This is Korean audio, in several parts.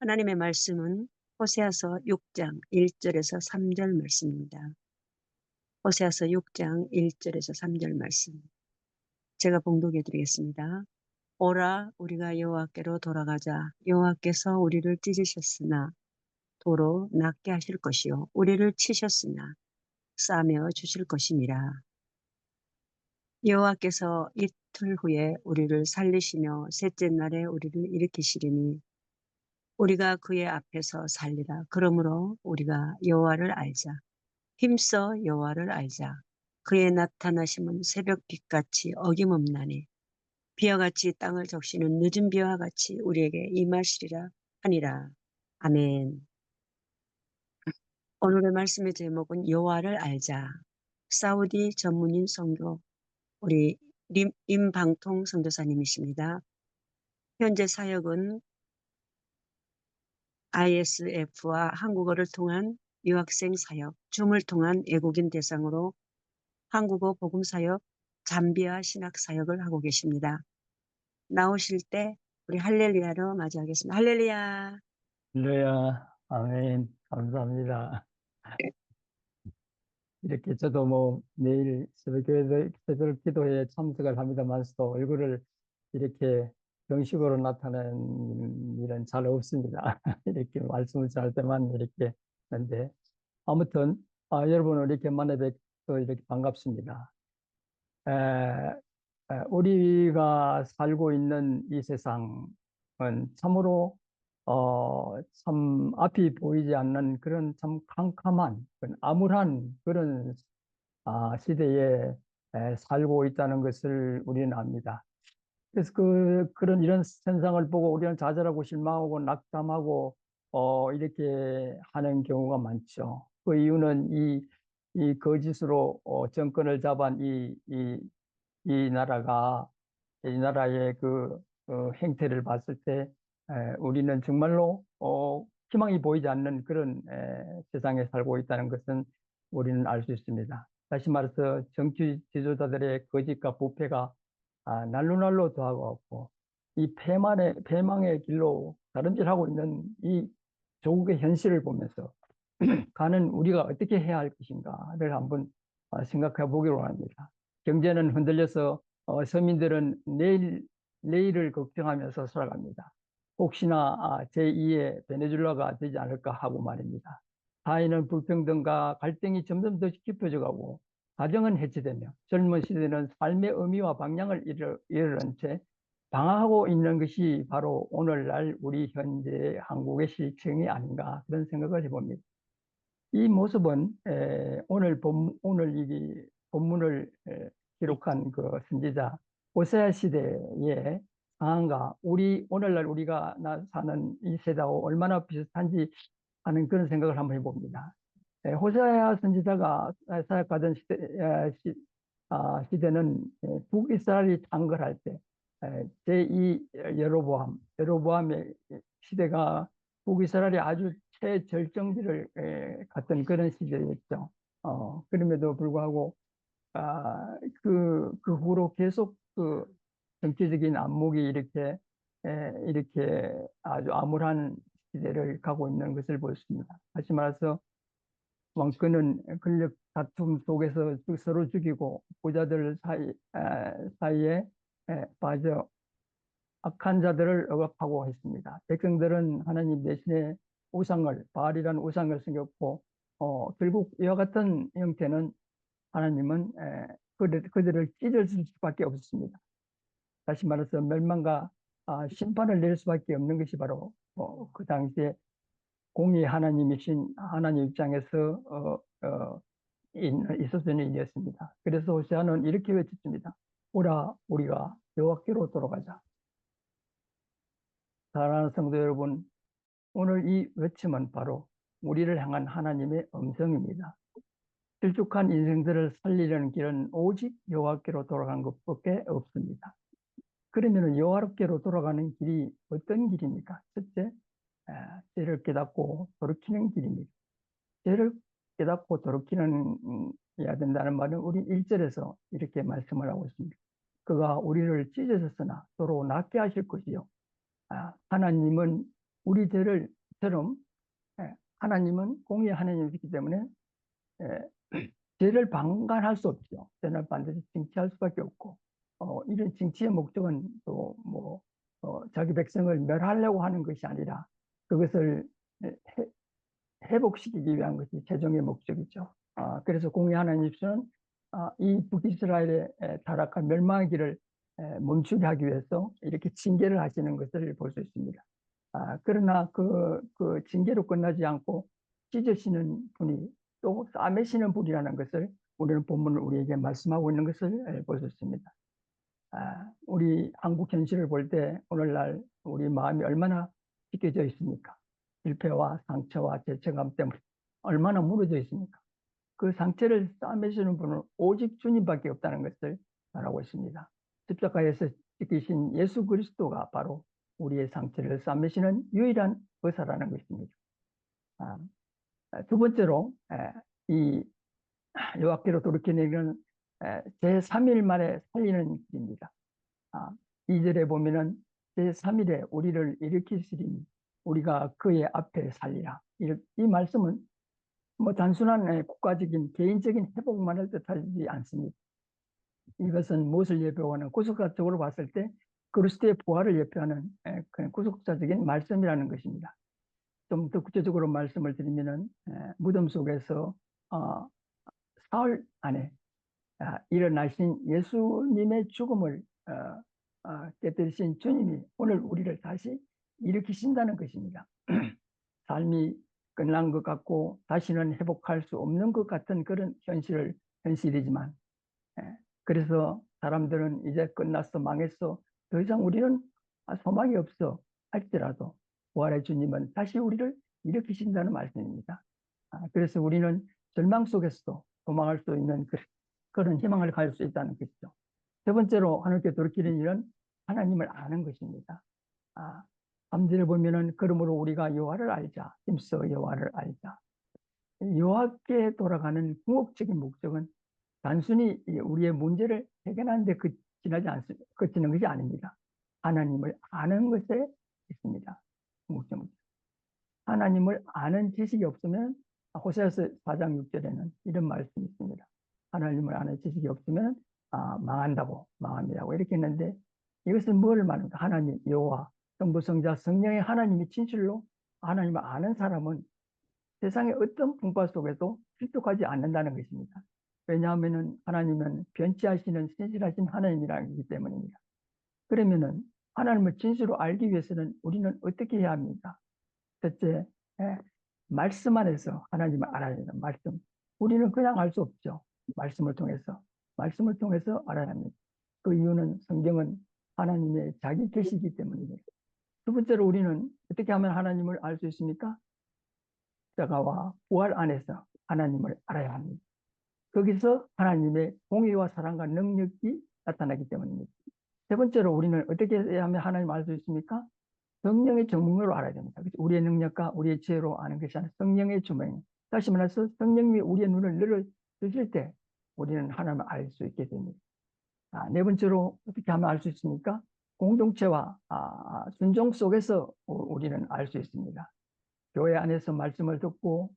하나님의 말씀은 호세아서 6장 1절에서 3절 말씀입니다. 호세아서 6장 1절에서 3절 말씀. 제가 봉독해 드리겠습니다. 오라 우리가 여호와께로 돌아가자. 여호와께서 우리를 찢으셨으나 도로 낫게 하실 것이요 우리를 치셨으나 싸매어 주실 것이니라. 여호와께서 이틀 후에 우리를 살리시며 셋째 날에 우리를 일으키시리니 우리가 그의 앞에서 살리라. 그러므로 우리가 여호와를 알자. 힘써 여호와를 알자. 그의 나타나심은 새벽빛같이 어김없나니 비와 같이 땅을 적시는 늦은 비와 같이 우리에게 임하시리라 하니라. 아멘. 오늘의 말씀의 제목은 여호와를 알자. 사우디 전문인 선교 우리 임방통 선교사님이십니다. 현재 사역은 ISF와 한국어를 통한 유학생 사역, 줌을 통한 외국인 대상으로 한국어 복음 사역, 잠비아 신학 사역을 하고 계십니다. 나오실 때 우리 할렐루야로 맞이하겠습니다. 할렐루야. 할렐루야, 아멘, 감사합니다. 이렇게 저도 뭐 매일 새벽 기도회에 참석을 합니다만서도 얼굴을 이렇게 정식으로 나타내는 일은 잘 없습니다. 이렇게 말씀을 잘 때만 이렇게 하는데 아무튼 여러분을 이렇게 만나 뵙고 이렇게 반갑습니다. 에, 우리가 살고 있는 이 세상은 참으로 참 앞이 보이지 않는 그런 참 캄캄한 그런 암울한 그런 시대에 살고 있다는 것을 우리는 압니다. 그래서 그런 이런 현상을 보고 우리는 좌절하고 실망하고 낙담하고 이렇게 하는 경우가 많죠. 그 이유는 이 거짓으로 정권을 잡은 이 나라가 이 나라의 그 행태를 봤을 때 우리는 정말로 희망이 보이지 않는 그런 세상에 살고 있다는 것은 우리는 알 수 있습니다. 다시 말해서 정치 지도자들의 거짓과 부패가 날로 더하고 있고 이 패망의 길로 다름질하고 있는 이 조국의 현실을 보면서 가는 우리가 어떻게 해야 할 것인가를 한번 생각해 보기로 합니다. 경제는 흔들려서 서민들은 내일을 걱정하면서 살아갑니다. 혹시나 제2의 베네수엘라가 되지 않을까 하고 말입니다. 사회는 불평등과 갈등이 점점 더 깊어져 가고 가정은 해체되며 젊은 시대는 삶의 의미와 방향을 잃은 채 방황하고 있는 것이 바로 오늘날 우리 현재 한국의 실정이 아닌가 그런 생각을 해봅니다. 이 모습은 오늘 이 본문을 기록한 그 선지자 호세아 시대의 상황과 오늘날 우리가 사는 이 세대하고 얼마나 비슷한지 하는 그런 생각을 한번 해봅니다. 호세아 선지자가 사역하던 시대는 북이스라엘이 창궐할 때 제2 여로보암의 시대가 북이스라엘이 아주 최절정기를 갔던 그런 시대였죠. 그럼에도 불구하고 그 후로 계속 그 정치적인 안목이 이렇게 아주 암울한 시대를 가고 있는 것을 볼 수 있습니다. 다시 말해서 왕권은 권력 다툼 속에서 서로 죽이고 부자들 사이에 빠져 악한 자들을 억압하고 했습니다. 백성들은 하나님 대신에 바알이라는 우상을 섬겼고 결국 이와 같은 형태는 하나님은 그들을 찢을 수밖에 없었습니다. 다시 말해서 멸망과 심판을 내릴 수밖에 없는 것이 바로 그 당시에 공의 하나님이신 하나님 입장에서 있었던 일이었습니다. 그래서 호세아는 이렇게 외쳤습니다. 오라 우리가 여호와께로 돌아가자. 사랑하는 성도 여러분, 오늘 이 외침은 바로 우리를 향한 하나님의 음성입니다. 길쭉한 인생들을 살리려는 길은 오직 여호와께로 돌아가는 것밖에 없습니다. 그러면 여호와께로 돌아가는 길이 어떤 길입니까? 첫째, 죄를 깨닫고 돌이키는 길입니다. 죄를 깨닫고 돌이키는 해야 된다는 말은 우리 1절에서 이렇게 말씀을 하고 있습니다. 그가 우리를 찢으셨으나 도로 낫게 하실 것이요. 하나님은 우리 죄를처럼 하나님은 공의의 하나님이기 때문에 죄를 방관할 수 없죠. 죄는 반드시 징치할 수밖에 없고, 이런 징치의 목적은 또 뭐 자기 백성을 멸하려고 하는 것이 아니라 그것을 회복시키기 위한 것이 최종의 목적이죠. 그래서 공의 하나님께서는 이 북이스라엘의 타락한 멸망의 길을 멈추게 하기 위해서 이렇게 징계를 하시는 것을 볼 수 있습니다. 그러나 그 징계로 끝나지 않고 찢으시는 분이 또 싸매시는 분이라는 것을 우리는 본문을 우리에게 말씀하고 있는 것을 볼 수 있습니다. 우리 한국 현실을 볼 때 오늘날 우리 마음이 얼마나 찢겨져 있습니까? 실패와 상처와 죄책감 때문에 얼마나 무너져 있습니까? 그 상처를 싸매시는 분은 오직 주님밖에 없다는 것을 말하고 있습니다. 십자가에서 찢기신 예수 그리스도가 바로 우리의 상처를 싸매시는 유일한 의사라는 것입니다. 두 번째로 이 여호와께로 돌이키는 제3일 만에 살리는 길입니다. 2절에 보면은 제3일에 우리를 일으키시리니 우리가 그의 앞에 살리라. 이 말씀은 뭐 단순한 국가적인 개인적인 회복만을 뜻하지 않습니다. 이것은 무엇을 예표하는 구속사적으로 봤을 때 그리스도의 부활을 예표하는 구속사적인 말씀이라는 것입니다. 좀 더 구체적으로 말씀을 드리면은 무덤 속에서 사흘 안에 일어나신 예수님의 죽음을 깨뜨리신 주님이 오늘 우리를 다시 일으키신다는 것입니다. 삶이 끝난 것 같고 다시는 회복할 수 없는 것 같은 그런 현실이지만 그래서 사람들은 이제 끝났어, 망했어, 더 이상 우리는 소망이 없어 할지라도 부활의 주님은 다시 우리를 일으키신다는 말씀입니다. 그래서 우리는 절망 속에서도 도망할 수 있는 그런 희망을 가질 수 있다는 것이죠. 세 번째로 하나님께 돌이키는 일은 하나님을 아는 것입니다. 3절에 보면은 그러므로 우리가 여호와를 알자, 힘써 여호와를 알자. 여호와께 돌아가는 궁극적인 목적은 단순히 우리의 문제를 해결하는 데 그치는 것이 아닙니다. 하나님을 아는 것에 있습니다. 궁극적. 하나님을 아는 지식이 없으면 호세아서 4장 6절에는 이런 말씀이 있습니다. 하나님을 아는 지식이 없으면 망한다고 이렇게 했는데 이것은 뭐를 말합니까? 하나님, 여호와, 성부, 성자, 성령의 하나님이 진실로 하나님을 아는 사람은 세상의 어떤 풍파 속에도 실족하지 않는다는 것입니다. 왜냐하면 하나님은 변치하시는 신실하신 하나님이라기 때문입니다. 그러면은 하나님을 진실로 알기 위해서는 우리는 어떻게 해야 합니까? 첫째, 말씀 안에서 하나님을 알아야 되는 말씀. 우리는 그냥 알 수 없죠. 말씀을 통해서 알아야 합니다. 그 이유는 성경은 하나님의 자기 계시이기 때문입니다. 두 번째로 우리는 어떻게 하면 하나님을 알 수 있습니까? 십자가와 부활 안에서 하나님을 알아야 합니다. 거기서 하나님의 공의와 사랑과 능력이 나타나기 때문입니다. 세 번째로 우리는 어떻게 해야 하면 하나님을 알 수 있습니까? 성령의 증명으로 알아야 됩니다. 우리의 능력과 우리의 지혜로 아는 것이 아니라 성령의 증명. 다시 말해서 성령님이 우리의 눈을 열어주실 때 우리는 하나님을 알 수 있게 됩니다. 네 번째로 어떻게 하면 알 수 있습니까? 공동체와 순종 속에서 우리는 알 수 있습니다. 교회 안에서 말씀을 듣고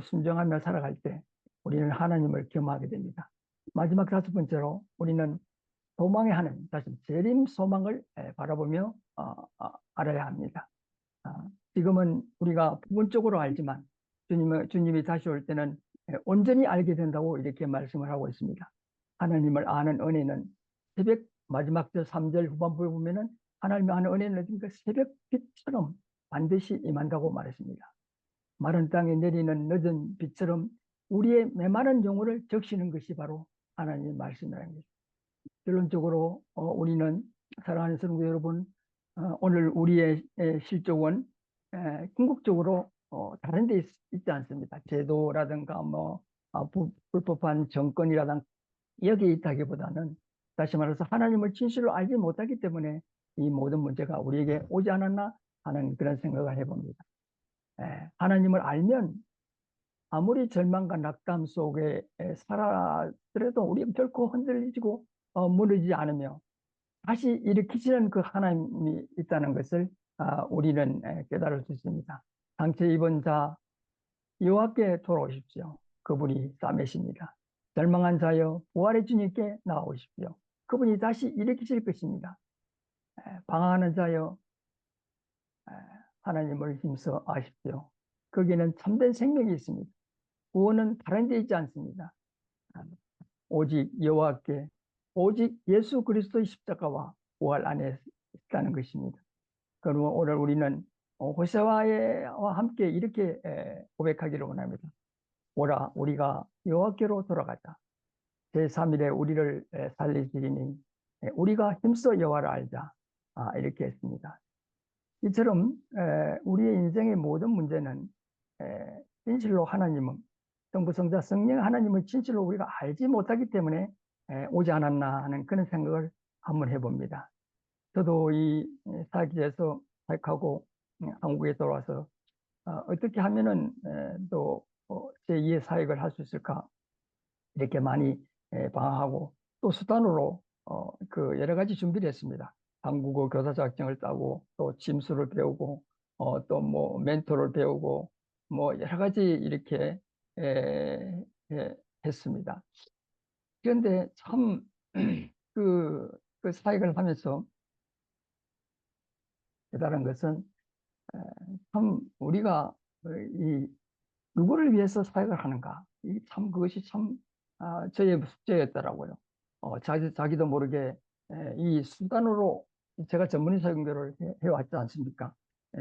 순종하며 살아갈 때 우리는 하나님을 경험하게 됩니다. 마지막 다섯 번째로 우리는 소망의 하나님, 다시 재림 소망을 바라보며 알아야 합니다. 지금은 우리가 부분적으로 알지만 주님이 다시 올 때는 온전히 알게 된다고 이렇게 말씀을 하고 있습니다. 하나님을 아는 은혜는 새벽 마지막 절 3절 후반부에 보면은 하나님을 아는 은혜는 그러니까 새벽빛처럼 반드시 임한다고 말했습니다. 마른 땅에 내리는 늦은 빛처럼 우리의 메마른 영혼을 적시는 것이 바로 하나님의 말씀이라는 것입니다. 결론적으로 우리는 사랑하는 성도 여러분, 오늘 우리의 실족은 궁극적으로 다른 데 있지 않습니다. 제도라든가 불법한 정권이라든가 여기에 있다기보다는 다시 말해서 하나님을 진실로 알지 못하기 때문에 이 모든 문제가 우리에게 오지 않았나 하는 그런 생각을 해봅니다. 하나님을 알면 아무리 절망과 낙담 속에 살아더라도 우리가 결코 흔들리지고 무너지지 않으며 다시 일으키시는 그 하나님이 있다는 것을 우리는 깨달을 수 있습니다. 상처 입은 자 여호와께 돌아오십시오. 그분이 싸매십니다. 절망한 자여 부활의 주님께 나아오십시오. 그분이 다시 일으키실 것입니다. 방황하는 자여 하나님을 힘써 아십시오. 거기는 참된 생명이 있습니다. 구원은 다른 데 있지 않습니다. 오직 여호와께 오직 예수 그리스도의 십자가와 부활 안에 있다는 것입니다. 그러면 오늘 우리는 호세아와 함께 이렇게 고백하기를 원합니다. 오라 우리가 여호와께로 돌아가자. 제3일에 우리를 살리시리니 우리가 힘써 여호와를 알자. 이렇게 했습니다. 이처럼 우리의 인생의 모든 문제는 진실로 하나님은 성부 성자 성령 하나님을 진실로 우리가 알지 못하기 때문에 오지 않았나 하는 그런 생각을 한번 해봅니다. 저도 이 사역지에서 사역하고 한국에 돌아와서 어떻게 하면은 또 제2의 사역을 할 수 있을까 이렇게 많이 방황하고 또 수단으로 그 여러 가지 준비를 했습니다. 한국어 교사 자격증을 따고 또 짐수를 배우고 또 뭐 멘토를 배우고 뭐 여러 가지 이렇게 했습니다. 그런데 참 그 사역을 하면서 깨달은 것은 참 우리가 이 누구를 위해서 사역을 하는가? 참 그것이 참 저의 숙제였더라고요. 자기도 모르게 이 수단으로 제가 전문의 선교를 해왔지 않습니까?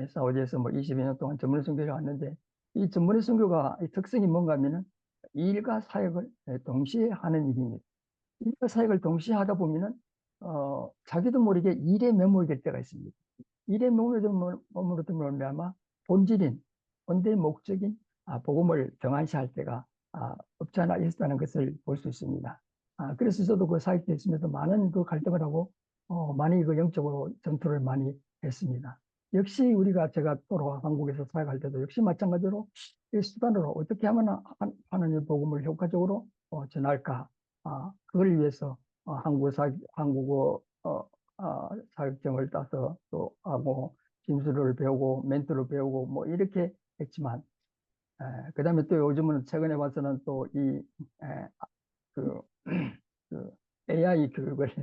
사우디에서 뭐 22년 동안 전문의 선교를 왔는데 이 전문의 선교가 이 특성이 뭔가 하면은 일과 사역을 동시에 하는 일입니다. 일과 사역을 동시에 하다 보면은 자기도 모르게 일에 매몰될 때가 있습니다. 일에 머무르던 말미암아 본질인 본대의 목적인 복음을 정한시할 때가 없지 않아 있었다는 것을 볼 수 있습니다. 그래서 저도 그 사역에 있으면서 많은 그 갈등을 하고 많이 그 영적으로 전투를 많이 했습니다. 역시 우리가 제가 또 한국에서 사역할 때도 역시 마찬가지로 이 수단으로 어떻게 하면 하나님의 복음을 효과적으로 전할까 그걸 위해서 한국어 자격증을 따서 또 하고 진술을 배우고 멘토를 배우고 뭐 이렇게 했지만 그다음에 또 요즘은 최근에 봐서는 또 이 그 그 AI 교육을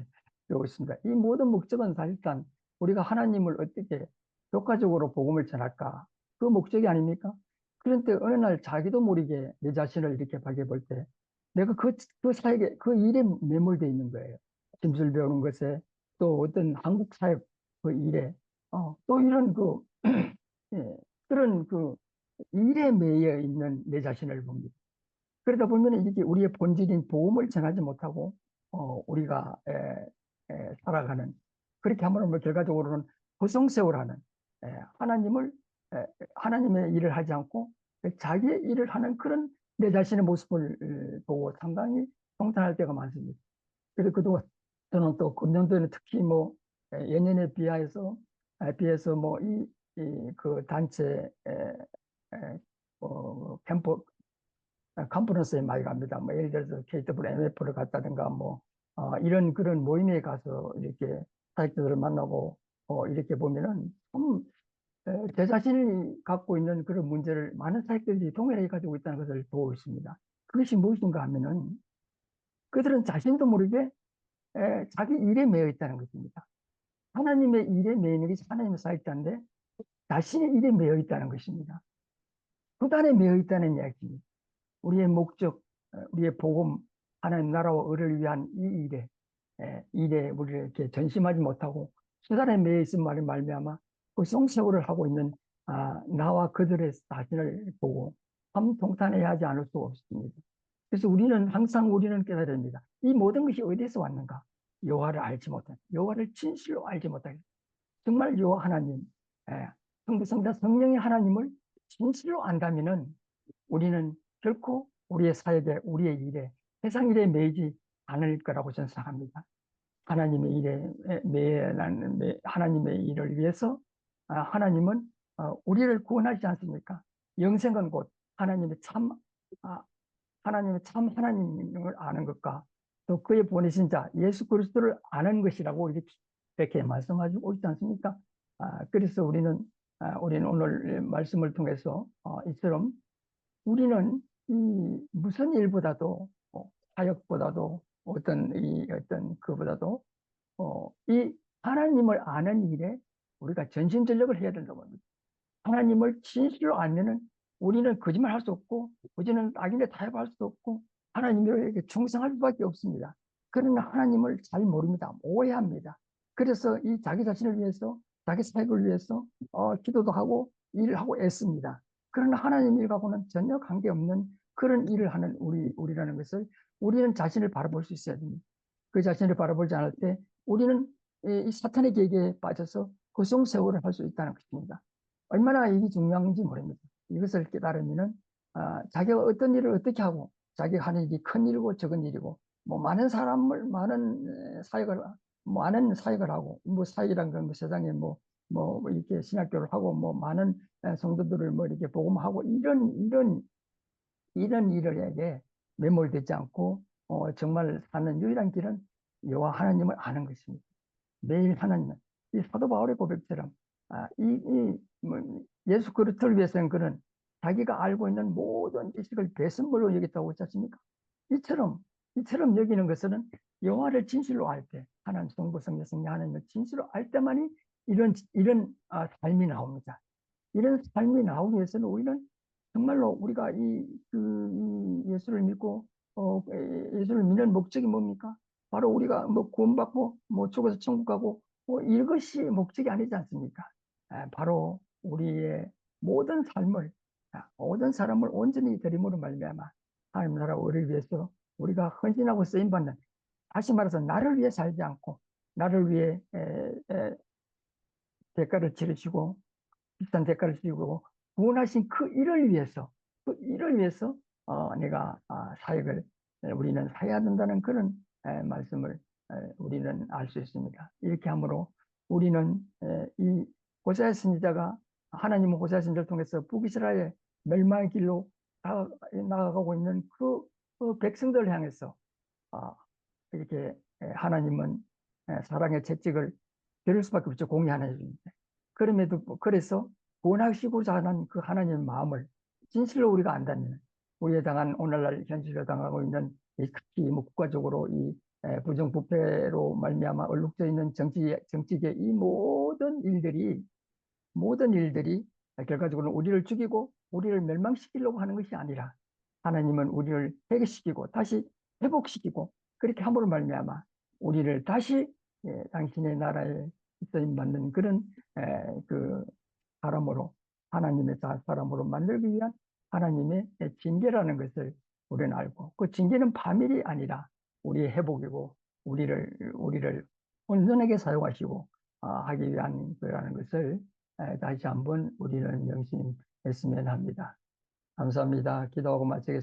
배우고 있습니다. 이 모든 목적은 사실상 우리가 하나님을 어떻게 효과적으로 복음을 전할까 그 목적이 아닙니까? 그런데 어느 날 자기도 모르게 내 자신을 이렇게 바라볼 때 내가 그 사역에 그 일에 매몰되어 있는 거예요. 짐술 배우는 것에 또 어떤 한국 사역 그 일에 또 이런 그 예, 그런 그 일에 매여 있는 내 자신을 봅니다. 그러다 보면 이게 우리의 본질인 복음을 전하지 못하고 우리가 살아가는 그렇게 하면 뭐 결과적으로는 허송세월하는 하나님을 하나님의 일을 하지 않고 자기의 일을 하는 그런 내 자신의 모습을 보고 상당히 통탄할 때가 많습니다. 그래서 그동안 저는 또 금년도에는 특히 뭐 예년에 비해서 뭐 그 단체 캠프 컨퍼런스에 많이 갑니다. 뭐 예를 들어서 KWMF를 갔다든가 뭐 이런 그런 모임에 가서 이렇게 사역자들을 만나고 이렇게 보면은 참 제 자신이 갖고 있는 그런 문제를 많은 사역자들이 동일하게 가지고 있다는 것을 보고 있습니다. 그것이 무엇인가 하면은 그들은 자신도 모르게 자기 일에 매여 있다는 것입니다. 하나님의 일에 매여 있는 것이 하나님의 사역자인데 자신의 일에 매여 있다는 것입니다. 수단에 매여 있다는 이야기입니다. 우리의 목적, 우리의 복음, 하나님 나라와 의를 위한 이 일에 우리를 이렇게 전심하지 못하고 수단에 매여 있은 말을 말미암아 그 송세월을 하고 있는 나와 그들의 자신을 보고 참 통탄해야 하지 않을 수 없습니다. 그래서 우리는 깨달아야 됩니다. 이 모든 것이 어디에서 왔는가? 여호와를 알지 못한, 여호와를 진실로 알지 못하게. 정말 여호와 하나님, 성부, 성자, 성령의 하나님을 진실로 안다면은 우리는 결코 우리의 사역에, 우리의 일에, 세상 일에 매이지 않을 거라고 저는 생각합니다. 하나님의 일에 하나님의 일을 위해서 하나님은 우리를 구원하지 않습니까? 영생은 곧 아, 하나님의 참 하나님을 아는 것과 또 그의 보내신 자 예수 그리스도를 아는 것이라고 이렇게 말씀하시고 있지 않습니까? 그래서 우리는 오늘 말씀을 통해서 이처럼 우리는 이 무슨 일보다도 사역보다도 어떤 그보다도 이 하나님을 아는 일에 우리가 전심전력을 해야 된다고 합니다. 하나님을 진실로 알면은 우리는 거짓말할 수 없고 우리는 악인의 타협할 수 없고 하나님에게 충성할 수밖에 없습니다. 그러나 하나님을 잘 모릅니다. 오해합니다. 그래서 이 자기 자신을 위해서 자기 사역을 위해서 기도도 하고 일을 하고 애씁니다. 그러나 하나님 일과고는 전혀 관계없는 그런 일을 하는 우리라는 것을 우리는 자신을 바라볼 수 있어야 됩니다. 그 자신을 바라보지 않을 때 우리는 이 사탄의 계계에 빠져서 고성세월을 할 수 있다는 것입니다. 얼마나 이게 중요한지 모릅니다. 이것을 깨달으면은 자기가 어떤 일을 어떻게 하고 자기가 하는 일이 큰 일이고 적은 일이고 뭐 많은 사역을 하고 뭐 사역이란 건 뭐 세상에 뭐 이렇게 신학교를 하고 뭐 많은 성도들을 뭐 이렇게 복음하고 이런 일에게 매몰되지 않고 정말 사는 유일한 길은 여호와 하나님을 아는 것입니다. 매일 하나님은 이 사도 바울의 고백처럼 뭐 예수 그리스도를 위해서는 그는 자기가 알고 있는 모든 지식을 배설물로 여겼다고 했지 않습니까? 이처럼 여기는 것은 여호와를 진실로 알 때, 하나님 성부 성자 성령 하나님을 진실로 알 때만이 이런 삶이 나옵니다. 이런 삶이 나오기 위해서는 우리는 정말로 우리가 이 예수를 믿고 예수를 믿는 목적이 뭡니까? 바로 우리가 뭐 구원받고 뭐 죽어서 천국 가고 이것이 목적이 아니지 않습니까? 바로 우리의 모든 삶을 모든 사람을 온전히 드림으로 말미암아 하나님 나라 우리를 위해서 우리가 헌신하고 쓰임 받는, 다시 말해서 나를 위해 살지 않고 나를 위해 대가를 치르시고 비싼 대가를 치르고 구원하신 그 일을 위해서 내가 사역을 우리는 해야 된다는 그런 말씀을 우리는 알 수 있습니다. 이렇게 함으로 우리는 이 호세아 선지자가 하나님은 호세아 선지자를 통해서 북이스라엘 멸망의 길로 나아가고 있는 그 백성들을 향해서 이렇게 하나님은 사랑의 채찍을 들을 수밖에 없죠. 공의 하나님입니다. 그래서 구원하시고자 하는 그 하나님의 마음을 진실로 우리가 안다면 우리에 당한 오늘날 현실로 당하고 있는 특히 국가적으로 이 부정부패로 말미암아 얼룩져 있는 정치계 이 모든 일들이 결과적으로 우리를 죽이고 우리를 멸망시키려고 하는 것이 아니라 하나님은 우리를 회개시키고 다시 회복시키고 그렇게 함으로 말미암아 우리를 다시 당신의 나라에 쓰임 받는 그런 그 사람으로 하나님의 사람으로 만들기 위한 하나님의 징계라는 것을 우리는 알고 그 징계는 파멸이 아니라 우리의 회복이고 우리를 온전하게 사용하시고 하기 위한 거라는 것을 다시 한번 우리는 명심했으면 합니다. 감사합니다. 기도하고 마치겠습니다.